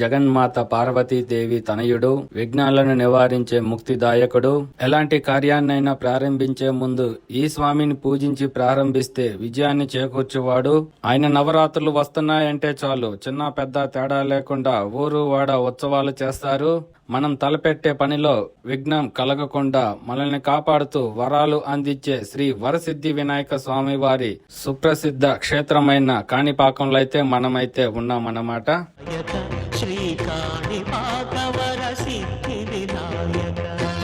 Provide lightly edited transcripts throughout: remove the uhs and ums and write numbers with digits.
జగన్మాత పార్వతీదేవి తనయుడు, విఘ్నాలను నివారించే ముక్తిదాయకుడు. ఎలాంటి కార్యాన్నైనా ప్రారంభించే ముందు ఈ స్వామిని పూజించి ప్రారంభిస్తే విజయాన్ని చేకూర్చువాడు. ఆయన నవరాత్రులు వస్తున్నాయంటే చాలు చిన్న పెద్ద తేడా లేకుండా ఊరు వాడ ఉత్సవాలు చేస్తారు. మనం తలపెట్టే పనిలో విఘ్నం కలగకుండా మనల్ని కాపాడుతూ వరాలు అందించే శ్రీ వరసిద్ధి వినాయక స్వామి వారి సుప్రసిద్ధ క్షేత్రమైన కాణిపాకంలో అయితే మనమైతే ఉన్నామన్నమాట.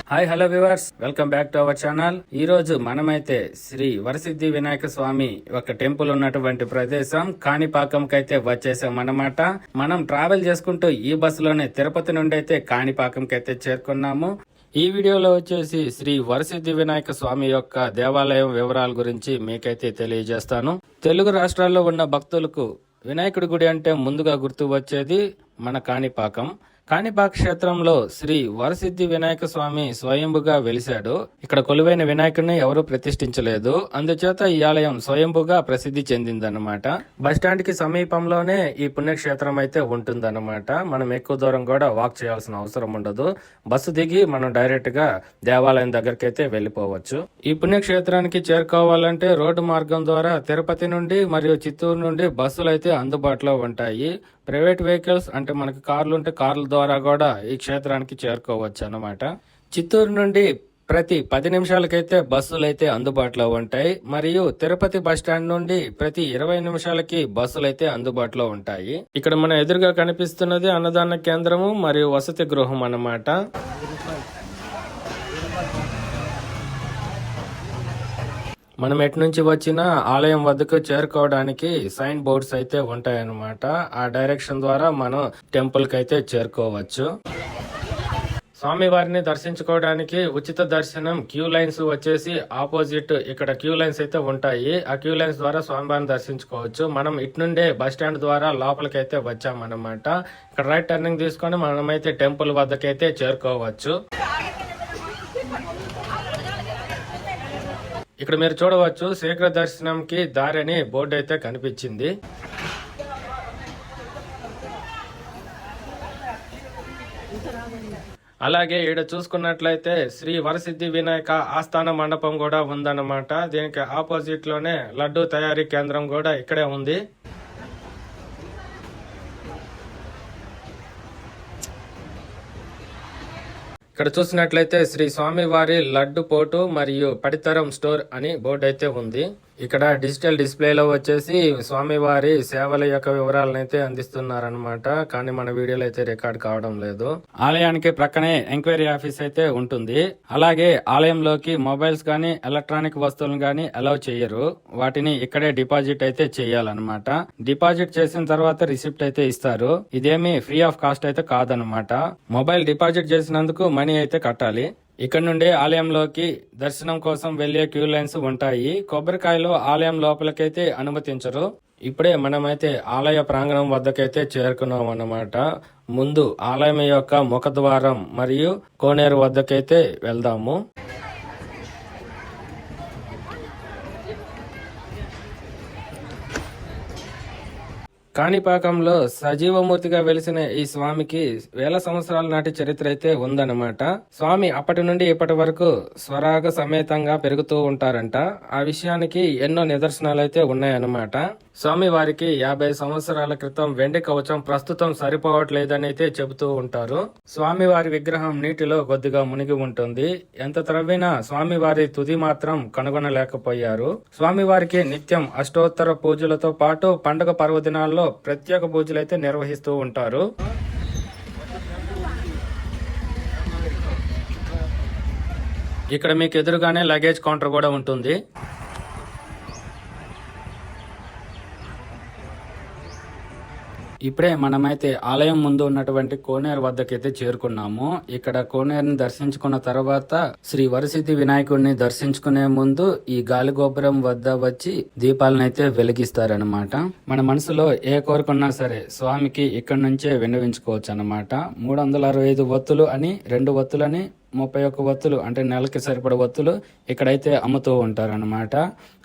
Hi hello viewers, welcome back to our channel. ఈ రోజు మనమైతే శ్రీ వరసిద్ధి వినాయక స్వామి ఒక టెంపుల్ ఉన్నటువంటి ప్రదేశం కాణిపాకంకి అయితే వచ్చేసాం అన్నమాట. మనం ట్రావెల్ చేసుకుంటూ ఈ బస్సులోనే తిరుపతి నుండి అయితే కాణిపాకంకి అయితే చేరుకున్నాము. ఈ వీడియోలో వచ్చేసి శ్రీ వరసిద్ధి వినాయక స్వామి యొక్క దేవాలయం వివరాల గురించి మీకైతే తెలియజేస్తాను. తెలుగు రాష్ట్రాల్లో ఉన్న భక్తులకు వినాయకుడి గుడి అంటే ముందుగా గుర్తు వచ్చేది మన కాణిపాకం. కాణిపాక క్షేత్రంలో శ్రీ వరసిద్ధి వినాయక స్వామి స్వయంభుగా వెలిశాడు. ఇక్కడ కొలువైన వినాయకుడిని ఎవరూ ప్రతిష్ఠించలేదు. అందుచేత ఈ ఆలయం స్వయంభుగా ప్రసిద్ధి చెందిందన్నమాట. బస్టాండ్ కి సమీపంలోనే ఈ పుణ్యక్షేత్రం అయితే ఉంటుందన్నమాట. మనం ఎక్కువ దూరం కూడా వాక్ చేయాల్సిన అవసరం ఉండదు. బస్సు దిగి మనం డైరెక్ట్ గా దేవాలయం దగ్గరికి అయితే వెళ్లిపోవచ్చు. ఈ పుణ్యక్షేత్రానికి చేరుకోవాలంటే రోడ్డు మార్గం ద్వారా తిరుపతి నుండి మరియు చిత్తూరు నుండి బస్సులు అయితే అందుబాటులో ఉంటాయి. ప్రైవేట్ వెహికల్స్ అంటే మనకి కార్లు ఉంటే కార్ల ద్వారా కూడా ఈ క్షేత్రానికి చేరుకోవచ్చు అన్నమాట. చిత్తూరు నుండి ప్రతి 10 నిమిషాలకైతే బస్సులు అయితే అందుబాటులో ఉంటాయి. మరియు తిరుపతి బస్టాండ్ నుండి ప్రతి 20 నిమిషాలకి బస్సులు అయితే అందుబాటులో ఉంటాయి. ఇక్కడ మన ఎదురుగా కనిపిస్తున్నది అన్నదాన కేంద్రము మరియు వసతి గృహం అన్నమాట. మనం ఎటు నుంచి వచ్చినా ఆలయం వద్దకు చేరుకోవడానికి సైన్ బోర్డ్స్ అయితే ఉంటాయన్నమాట. ఆ డైరెక్షన్ ద్వారా మనం టెంపుల్ కి అయితే చేరుకోవచ్చు. స్వామి వారిని దర్శించుకోవడానికి ఉచిత దర్శనం క్యూ లైన్స్ వచ్చేసి ఆపోజిట్ ఇక్కడ క్యూ లైన్స్ అయితే ఉంటాయి. ఆ క్యూ లైన్స్ ద్వారా స్వామివారిని దర్శించుకోవచ్చు. మనం ఇటు నుండే బస్ స్టాండ్ ద్వారా లోపలికి అయితే వచ్చామన్నమాట. ఇక్కడ రైట్ టర్నింగ్ తీసుకొని మనమైతే టెంపుల్ వద్దకైతే చేరుకోవచ్చు. ఇక్కడ మీరు చూడవచ్చు శీఘ్ర దర్శనంకి దారి అని బోర్డు అయితే కనిపించింది. అలాగే ఈడ చూసుకున్నట్లయితే శ్రీ వరసిద్ధి వినాయక ఆస్థాన మండపం కూడా ఉందన్నమాట. దీనికి ఆపోజిట్ లోనే లడ్డు తయారీ కేంద్రం కూడా ఇక్కడే ఉంది. ఇక్కడ చూసినట్లయితే శ్రీ స్వామివారి లడ్డు పోటు మరియు పడితరం స్టోర్ అని బోర్డు అయితే ఉంది. ఇక్కడ డిజిటల్ డిస్ప్లేలో వచ్చేసి స్వామివారి సేవల యొక్క వివరాలను అయితే అందిస్తున్నారనమాట. కానీ మన వీడియోలో అయితే రికార్డ్ కావడం లేదు. ఆలయానికి ప్రక్కనే ఎంక్వైరీ ఆఫీస్ అయితే ఉంటుంది. అలాగే ఆలయంలోకి మొబైల్స్ గానీ ఎలక్ట్రానిక్ వస్తువులను గానీ అలౌ చేయరు. వాటిని ఇక్కడే డిపాజిట్ అయితే చేయాలన్నమాట. డిపాజిట్ చేసిన తర్వాత రిసిప్ట్ అయితే ఇస్తారు. ఇదేమి ఫ్రీ ఆఫ్ కాస్ట్ అయితే కాదనమాట. మొబైల్ డిపాజిట్ చేసినందుకు మనీ అయితే కట్టాలి. ఇక్కడ నుండి ఆలయంలోకి దర్శనం కోసం వెళ్లే క్యూ లైన్స్ ఉంటాయి. కొబ్బరికాయలు ఆలయం లోపలికైతే అనుమతించరు. ఇప్పుడే మనమైతే ఆలయ ప్రాంగణం వద్దకైతే చేరుకున్నాం అన్నమాట. ముందు ఆలయం యొక్క ముఖద్వారం మరియు కోనేరు వద్దకైతే వెళ్దాము. కాణిపాకంలో సజీవమూర్తిగా వెలిసిన ఈ స్వామికి వేల సంవత్సరాల నాటి చరిత్ర అయితే ఉందన్నమాట. స్వామి అప్పటి నుండి ఇప్పటి వరకు స్వరాగ సమేతంగా పెరుగుతూ ఉంటారంట. ఆ విషయానికి ఎన్నో నిదర్శనాలు అయితే ఉన్నాయన్నమాట. స్వామి వారికి 50 సంవత్సరాల క్రితం వెండి కవచం ప్రస్తుతం సరిపోవట్లేదని అయితే చెబుతూ ఉంటారు. స్వామి వారి విగ్రహం నీటిలో కొద్దిగా మునిగి ఉంటుంది. ఎంత త్రవ్వినా స్వామి వారి తుది మాత్రం కనుగొనలేకపోయారు. స్వామి వారికి నిత్యం అష్టోత్తర పూజలతో పాటు పండుగ పర్వదినాల్లో ప్రత్యేక పూజలు అయితే నిర్వహిస్తూ ఉంటారు. ఇక్కడ మీకు ఎదురుగానే లగేజ్ కౌంటర్ కూడా ఉంటుంది. ఇప్పుడే మనమైతే ఆలయం ముందు ఉన్నటువంటి కోనేరు వద్దకైతే చేరుకున్నాము. ఇక్కడ కోనేరుని దర్శించుకున్న తర్వాత శ్రీ వరసిద్ధి వినాయకుడిని దర్శించుకునే ముందు ఈ గాలి గోపురం వద్ద వచ్చి దీపాలను అయితే వెలిగిస్తారనమాట. మన మనసులో ఏ కోరుకున్నా సరే స్వామికి ఇక్కడ నుంచే విన్నవించుకోవచ్చు అనమాట. 365 ఒత్తులు అని 2 ఒత్తులని 31 ఒత్తులు అంటే నెలకి సరిపడ ఒత్తులు ఇక్కడైతే అమ్ముతూ ఉంటారన్నమాట.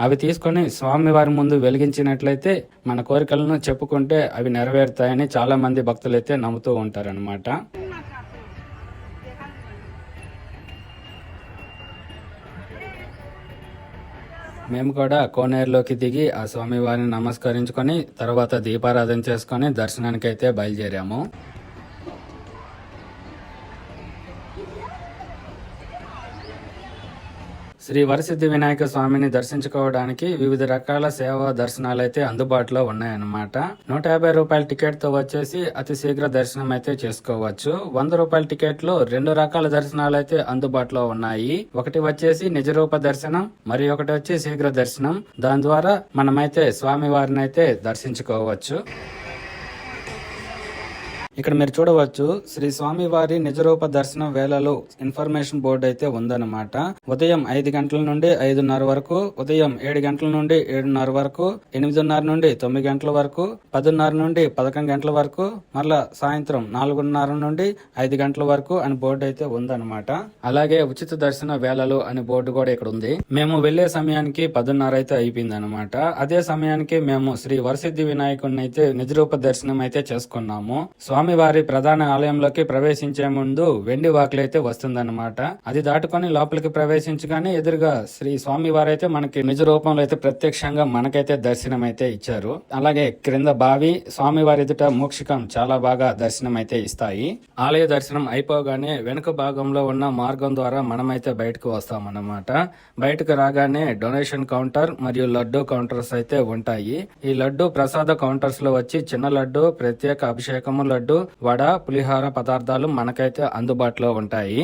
అవి తీసుకొని స్వామివారి ముందు వెలిగించినట్లయితే మన కోరికలను చెప్పుకుంటే అవి నెరవేరుతాయని చాలా మంది భక్తులైతే నమ్ముతూ ఉంటారన్నమాట. మేము కూడా కోనేరులోకి దిగి ఆ స్వామివారిని నమస్కరించుకొని తర్వాత దీపారాధన చేసుకొని దర్శనానికి అయితే బయలుదేరాము. శ్రీ వరసిద్ధి వినాయక స్వామిని దర్శించుకోవడానికి వివిధ రకాల సేవా దర్శనాలు అయితే అందుబాటులో ఉన్నాయన్నమాట. 150 రూపాయల టికెట్ తో వచ్చేసి అతి శీఘ్ర దర్శనం అయితే చేసుకోవచ్చు. 100 రూపాయల టికెట్ లో 2 రకాల దర్శనాలు అయితే అందుబాటులో ఉన్నాయి. ఒకటి వచ్చేసి నిజరూప దర్శనం, మరి ఒకటి వచ్చి శీఘ్ర దర్శనం. దాని ద్వారా మనమైతే స్వామి వారిని అయితే దర్శించుకోవచ్చు. ఇక్కడ మీరు చూడవచ్చు శ్రీ స్వామి వారి నిజరూప దర్శనం వేళలో ఇన్ఫర్మేషన్ బోర్డు అయితే ఉందన్నమాట. ఉదయం 5 గంటల నుండి 5:30 వరకు, ఉదయం 7 గంటల నుండి 7:30 వరకు, 8:30 నుండి 9 గంటల వరకు, 10:30 నుండి 11 గంటల వరకు, మరలా సాయంత్రం 4:30 నుండి 5 గంటల వరకు అని బోర్డు అయితే ఉందన్నమాట. అలాగే ఉచిత దర్శన వేళలు అని బోర్డు కూడా ఇక్కడ ఉంది. మేము వెళ్లే సమయానికి 10:30 అయితే అయిపోయింది అనమాట. అదే సమయానికి మేము శ్రీ వరసిద్ధి వినాయకుడిని అయితే నిజరూప దర్శనం అయితే చేసుకున్నాము. స్వామివారి ప్రధాన ఆలయంలోకి ప్రవేశించే ముందు వెండి వాకిలి అయితే వస్తుందన్నమాట. అది దాటుకొని లోపలికి ప్రవేశించగానే ఎదురుగా శ్రీ స్వామివారు అయితే మనకి నిజ రూపంలో అయితే ప్రత్యక్షంగా మనకైతే దర్శనం అయితే ఇచ్చారు. అలాగే క్రింద బావి, స్వామివారి ఎదుట మోక్షికం చాలా బాగా దర్శనం అయితే ఇస్తాయి. ఆలయ దర్శనం అయిపోగానే వెనుక భాగంలో ఉన్న మార్గం ద్వారా మనమైతే బయటకు వస్తామన్నమాట. బయటకు రాగానే డొనేషన్ కౌంటర్ మరియు లడ్డు కౌంటర్స్ అయితే ఉంటాయి. ఈ లడ్డు ప్రసాద కౌంటర్స్ లో వచ్చి చిన్న లడ్డు, ప్రత్యేక అభిషేకము లడ్డు, వడ, పులిహార పదార్థాలు మనకైతే అందుబాటులో ఉంటాయి.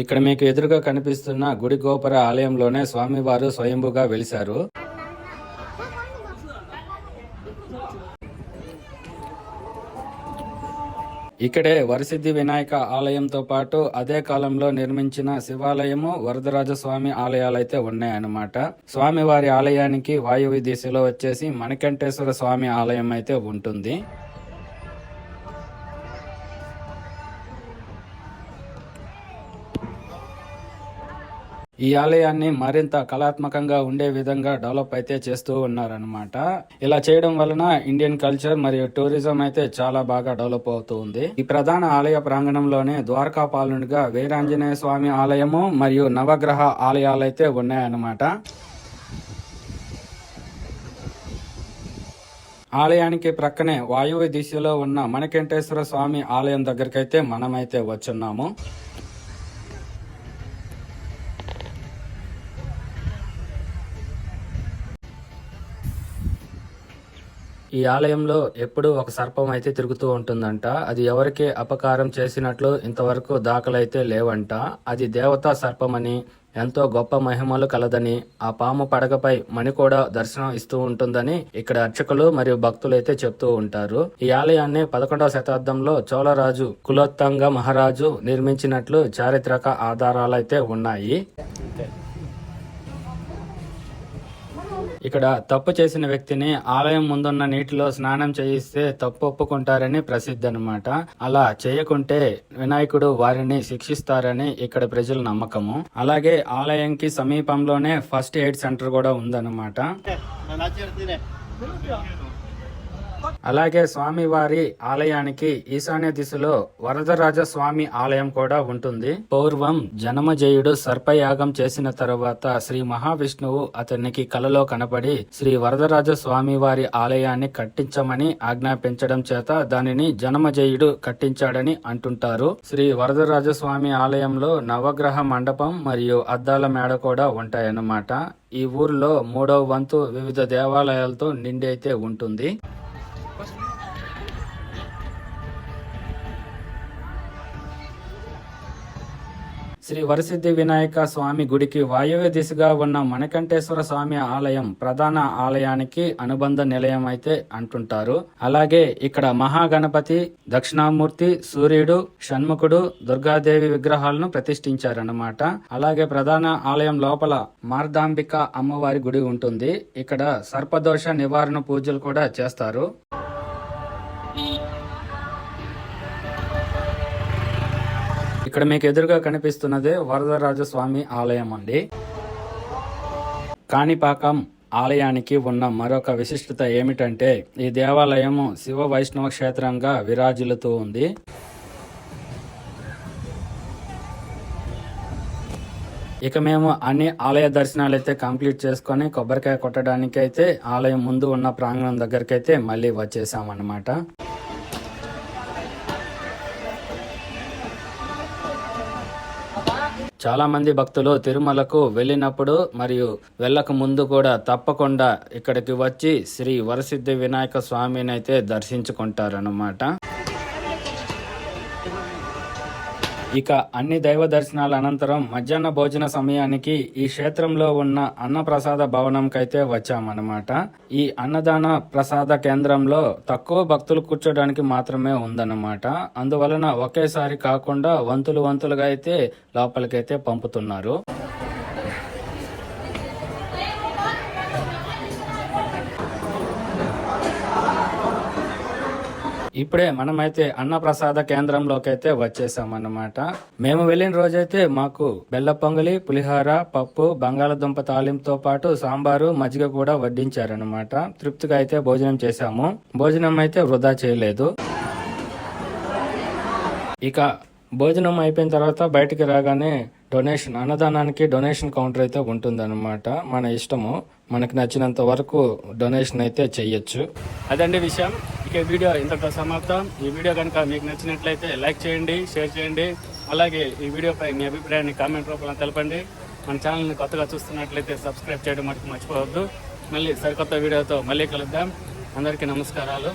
ఇక్కడ మీకు ఎదురుగా కనిపిస్తున్న గుడి గోపుర ఆలయంలోనే స్వామివారు స్వయంభుగా వెలిశారు. ఇక్కడే వరసిద్ధి వినాయక ఆలయంతో పాటు అదే కాలంలో నిర్మించిన శివాలయము, వరదరాజ స్వామి ఆలయాలైతే ఉన్నాయన్నమాట. స్వామివారి ఆలయానికి వాయువ్య దిశలో వచ్చేసి మణికంఠేశ్వర స్వామి ఆలయం అయితే ఉంటుంది. ఈ ఆలయాన్ని మరింత కళాత్మకంగా ఉండే విధంగా డెవలప్ అయితే చేస్తూ ఉన్నారనమాట. ఇలా చేయడం వలన ఇండియన్ కల్చర్ మరియు టూరిజం అయితే చాలా బాగా డెవలప్ అవుతూ ఉంది. ఈ ప్రధాన ఆలయ ప్రాంగణంలోనే ద్వారకాపాలనుడిగా వీరాంజనేయ స్వామి ఆలయము మరియు నవగ్రహ ఆలయాలు అయితే ఉన్నాయన్నమాట. ఆలయానికి ప్రక్కనే వాయువ్య దిశలో ఉన్న మణికంఠేశ్వర స్వామి ఆలయం దగ్గరకైతే మనమైతే వచ్చున్నాము. ఈ ఆలయంలో ఎప్పుడూ ఒక సర్పం అయితే తిరుగుతూ ఉంటుందంట. అది ఎవరికి అపకారం చేసినట్లు ఇంతవరకు దాఖలైతే లేవంట. అది దేవతా సర్పమని, ఎంతో గొప్ప మహిమలు కలదని, ఆ పాము పడగపై మణి కూడా దర్శనం ఇస్తూ ఉంటుందని ఇక్కడ అర్చకులు మరియు భక్తులు అయితే చెప్తూ ఉంటారు. ఈ ఆలయాన్ని 11వ శతాబ్దంలో చోళరాజు కులోత్తంగ మహారాజు నిర్మించినట్లు చారిత్రక ఆధారాలైతే ఉన్నాయి. ఇక్కడ తప్పు చేసిన వ్యక్తిని ఆలయం ముందున్న నీటిలో స్నానం చేయిస్తే తప్పు ఒప్పుకుంటారని ప్రసిద్ధి అన్నమాట. అలా చేయకుంటే వినాయకుడు వారిని శిక్షిస్తారని ఇక్కడ ప్రజల నమ్మకము. అలాగే ఆలయంకి సమీపంలోనే ఫస్ట్ ఎయిడ్ సెంటర్ కూడా ఉందన్నమాట. అలాగే స్వామివారి ఆలయానికి ఈశాన్య దిశలో వరదరాజ స్వామి ఆలయం కూడా ఉంటుంది. పూర్వం జనమజయుడు సర్పయాగం చేసిన తరువాత శ్రీ మహావిష్ణువు అతనికి కలలో కనపడి శ్రీ వరదరాజ స్వామి వారి ఆలయాన్ని కట్టించమని ఆజ్ఞాపించడం చేత దానిని జనమజయుడు కట్టించాడని అంటుంటారు. శ్రీ వరదరాజ స్వామి ఆలయంలో నవగ్రహ మండపం మరియు అద్దాల మేడ కూడా ఉంటాయన్నమాట. ఈ ఊర్లో 3వ వంతు వివిధ దేవాలయాలతో నిండి అయితే ఉంటుంది. శ్రీ వరసిద్ధి వినాయక స్వామి గుడికి వాయువ్య దిశగా ఉన్న మణికంఠేశ్వర స్వామి ఆలయం ప్రధాన ఆలయానికి అనుబంధ నిలయం అయితే అంటుంటారు. అలాగే ఇక్కడ మహాగణపతి, దక్షిణామూర్తి, సూర్యుడు, షణ్ముఖుడు, దుర్గాదేవి విగ్రహాలను ప్రతిష్ఠించారన్నమాట. అలాగే ప్రధాన ఆలయం లోపల మార్దాంబిక అమ్మవారి గుడి ఉంటుంది. ఇక్కడ సర్పదోష నివారణ పూజలు కూడా చేస్తారు. ఇక్కడ మీకు ఎదురుగా కనిపిస్తున్నదే వరదరాజ స్వామి ఆలయం అండి. కాణిపాకం ఆలయానికి ఉన్న మరొక విశిష్టత ఏమిటంటే ఈ దేవాలయము శివ వైష్ణవ క్షేత్రంగా విరాజిల్లుతూ ఉంది. ఇక మేము అన్ని ఆలయ దర్శనాలు అయితే కంప్లీట్ చేసుకొని కొబ్బరికాయ కొట్టడానికి అయితే ఆలయం ముందు ఉన్న ప్రాంగణం దగ్గరికి అయితే మళ్ళీ వచ్చేసామన్నమాట. చాలా మంది భక్తులు తిరుమలకు వెళ్ళినప్పుడు మరియు వెళ్ళక ముందు కూడా తప్పకుండా ఇక్కడికి వచ్చి శ్రీ వరసిద్ధి వినాయక స్వామిని అయితే దర్శించుకుంటారన్నమాట. ఇక అన్ని దైవ దర్శనాల అనంతరం మధ్యాహ్న భోజన సమయానికి ఈ క్షేత్రంలో ఉన్న అన్నప్రసాద భవనంకైతే వచ్చామన్నమాట. ఈ అన్నదాన ప్రసాద కేంద్రంలో తక్కువ భక్తులు కూర్చోడానికి మాత్రమే ఉందన్నమాట. అందువలన ఒకేసారి కాకుండా వంతులుగా అయితే లోపలికైతే పంపుతున్నారు. ఇప్పుడే మనమైతే అన్నప్రసాద కేంద్రంలోకి అయితే వచ్చేసామన్నమాట. మేము వెళ్ళిన రోజైతే మాకు బెల్ల పొంగలి, పులిహోర, పప్పు, బంగాళదుంప తాలింపుతో పాటు సాంబారు, మజ్జిగ కూడా వడ్డించారనమాట. తృప్తిగా అయితే భోజనం చేశాము. భోజనం అయితే వృధా చేయలేదు. ఇక భోజనం అయిపోయిన తర్వాత బయటికి రాగానే అన్నదానానికి డొనేషన్ కౌంటర్ అయితే ఉంటుందన్నమాట. మన ఇష్టము, మనకు నచ్చినంత వరకు డొనేషన్ అయితే చెయ్యొచ్చు. అదండి విషయం. ఇక వీడియో ఇంతటితో సమాప్తం. ఈ వీడియో కనుక మీకు నచ్చినట్లయితే లైక్ చేయండి, షేర్ చేయండి. అలాగే ఈ వీడియోపై మీ అభిప్రాయాన్ని కామెంట్ రూపంలో తెలపండి. మన ఛానల్ని కొత్తగా చూస్తున్నట్లయితే సబ్స్క్రైబ్ చేయడం మటుకు మర్చిపోవద్దు. మళ్ళీ సరికొత్త వీడియోతో మళ్ళీ కలుద్దాం. అందరికీ నమస్కారాలు.